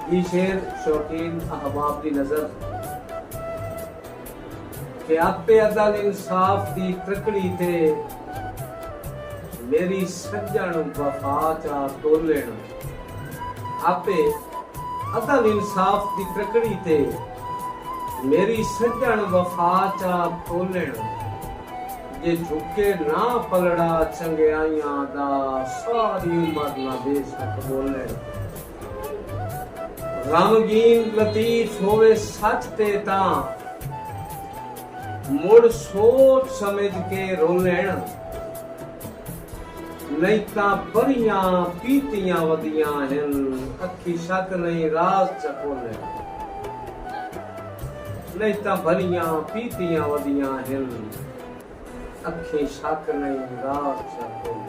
ये शेर शौकीन अहबाब की नजर कि आपे अदल इंसाफ दी तकड़ी थे मेरी सज्जन वफा चा तोलेण। आपे अदल इंसाफ दी तकड़ी थे मेरी सज्जन वफा चा तोलेण। जे झुके ना पलड़ा चंगियाइयां दा सारी उम्र ना बेशक बोले। गमगीन लतीफ होवे सच ते तां मुड़ सोच समझ के रोलेण। नहीं तां भरियां पीतियां वदियां हिन अखी शक नहीं राज चकोले। नहीं तां भरियां पीतियां वदियां हिन अखी शक नहीं राज चकोले।